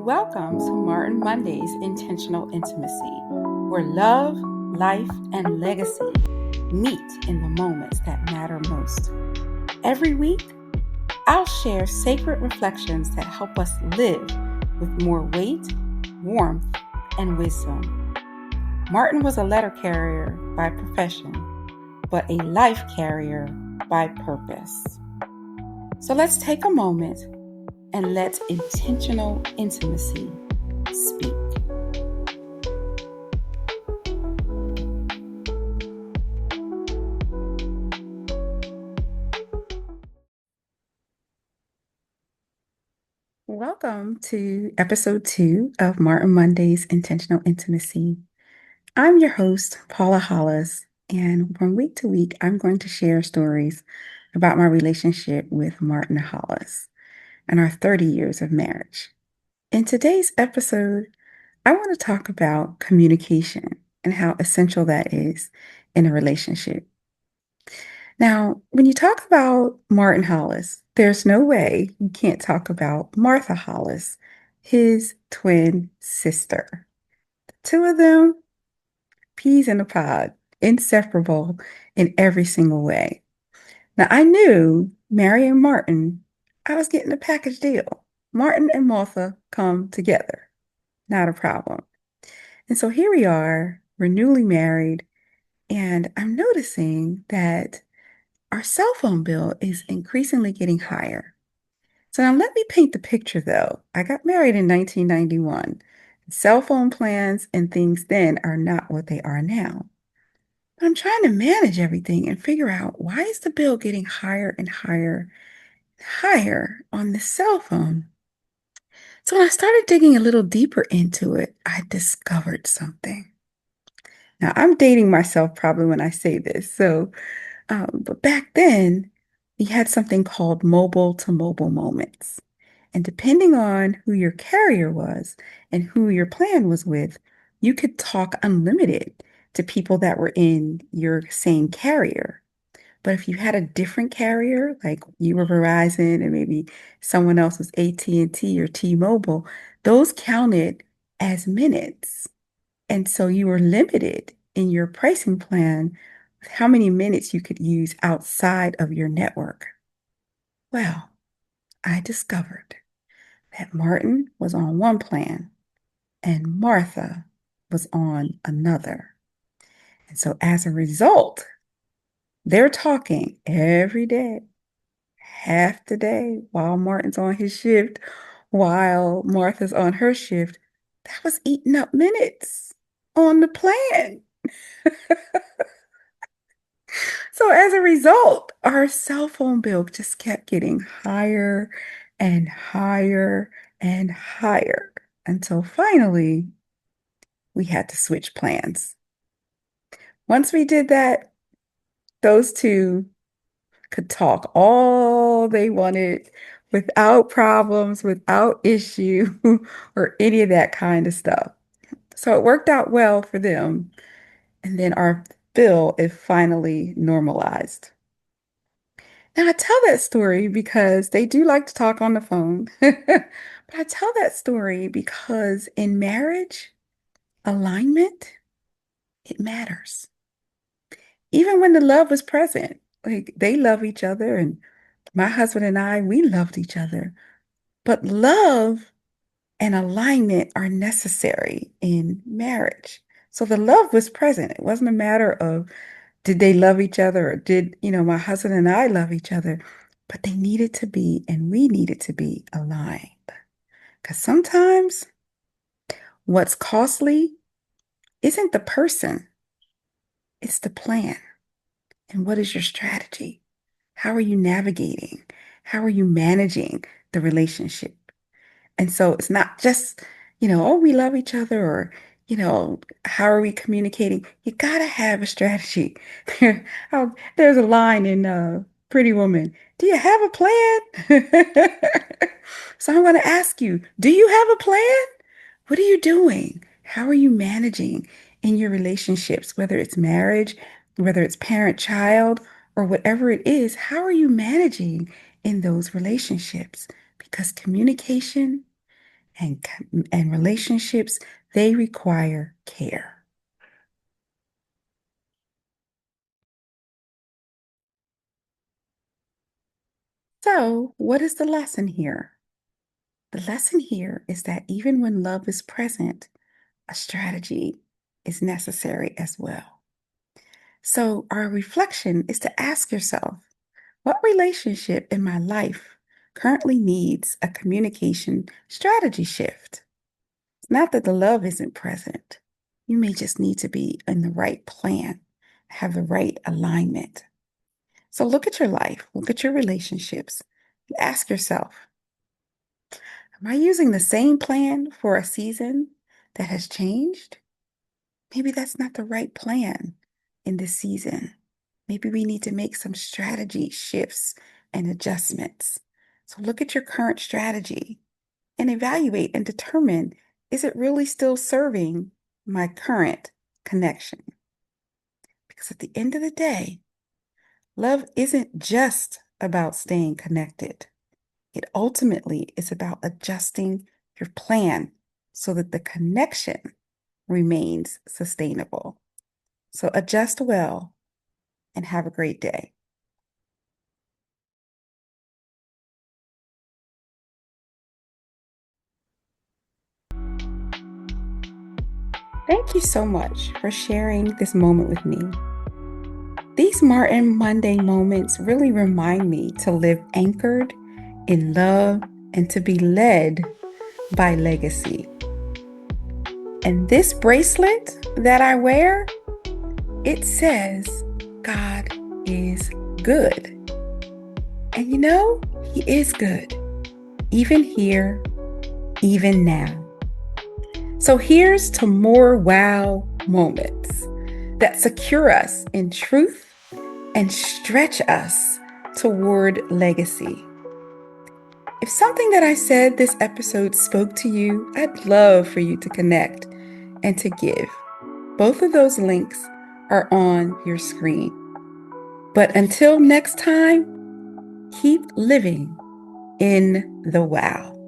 Welcome to Martin Monday's Intentional Intimacy, where love, life, and legacy meet in the moments that matter most. Every week, I'll share sacred reflections that help us live with more weight, warmth, and wisdom. Martin was a letter carrier by profession, but a life carrier by purpose. So let's take a moment and let intentional intimacy speak. Welcome to episode 2 of Martin Monday's Intentional Intimacy. I'm your host, Paula Hollis, and from week to week, I'm going to share stories about my relationship with Martin Hollis and our 30 years of marriage. In today's episode, I want to talk about communication and how essential that is in a relationship. Now, when you talk about Martin Hollis, there's no way you can't talk about Martha Hollis, his twin sister. The two of them, peas in a pod, inseparable in every single way. Now, I knew marrying Martin, I was getting a package deal. Martin and Martha come together, not a problem. And so here we are, we're newly married, and I'm noticing that our cell phone bill is increasingly getting higher. So now let me paint the picture though. I got married in 1991. Cell phone plans and things then are not what they are now. I'm trying to manage everything and figure out why is the bill getting higher and higher and higher on the cell phone. So when I started digging a little deeper into it, I discovered something. Now I'm dating myself probably when I say this. But back then, we had something called mobile to mobile moments. And depending on who your carrier was and who your plan was with, you could talk unlimited to people that were in your same carrier. But if you had a different carrier, like you were Verizon and maybe someone else was AT&T or T-Mobile, those counted as minutes. And so you were limited in your pricing plan with how many minutes you could use outside of your network. Well, I discovered that Martin was on one plan and Martha was on another. And so as a result, they're talking every day, half the day, while Martin's on his shift, while Martha's on her shift. That was eating up minutes on the plan. So as a result, our cell phone bill just kept getting higher and higher and higher until finally we had to switch plans. Once we did that, those two could talk all they wanted without problems, without issue, or any of that kind of stuff. So it worked out well for them. And then our bill is finally normalized. Now, I tell that story because they do like to talk on the phone. But I tell that story because in marriage, alignment, it matters. Even when the love was present, like they love each other, and my husband and I, we loved each other. But love and alignment are necessary in marriage. So the love was present. It wasn't a matter of did they love each other or did, my husband and I love each other, but they needed to be and we needed to be aligned. Because sometimes what's costly isn't the person, it's the plan. And what is your strategy? How are you navigating? How are you managing the relationship? And so it's not just, oh, we love each other or, how are we communicating? You got to have a strategy. There's a line in Pretty Woman. Do you have a plan? So I'm going to ask you, do you have a plan? What are you doing? How are you managing in your relationships, whether it's marriage, whether it's parent-child, or whatever it is? How are you managing in those relationships? Because communication and, and relationships, they require care. So, what is the lesson here? The lesson here is that even when love is present, a strategy is necessary as well. So, our reflection is to ask yourself, what relationship in my life currently needs a communication strategy shift? It's not that the love isn't present. You may just need to be in the right plan, have the right alignment. So, look at your life, look at your relationships, and ask yourself, am I using the same plan for a season that has changed? Maybe that's not the right plan in this season. Maybe we need to make some strategy shifts and adjustments. So look at your current strategy and evaluate and determine, is it really still serving my current connection? Because at the end of the day, love isn't just about staying connected. It ultimately is about adjusting your plan so that the connection remains sustainable. So adjust well and have a great day. Thank you so much for sharing this moment with me. These Martin Monday moments really remind me to live anchored in love and to be led by legacy. And this bracelet that I wear, it says, God is good. And you know, He is good, even here, even now. So here's to more wow moments that secure us in truth and stretch us toward legacy. If something that I said this episode spoke to you, I'd love for you to connect and to give. Both of those links are on your screen. But until next time, keep living in the wow.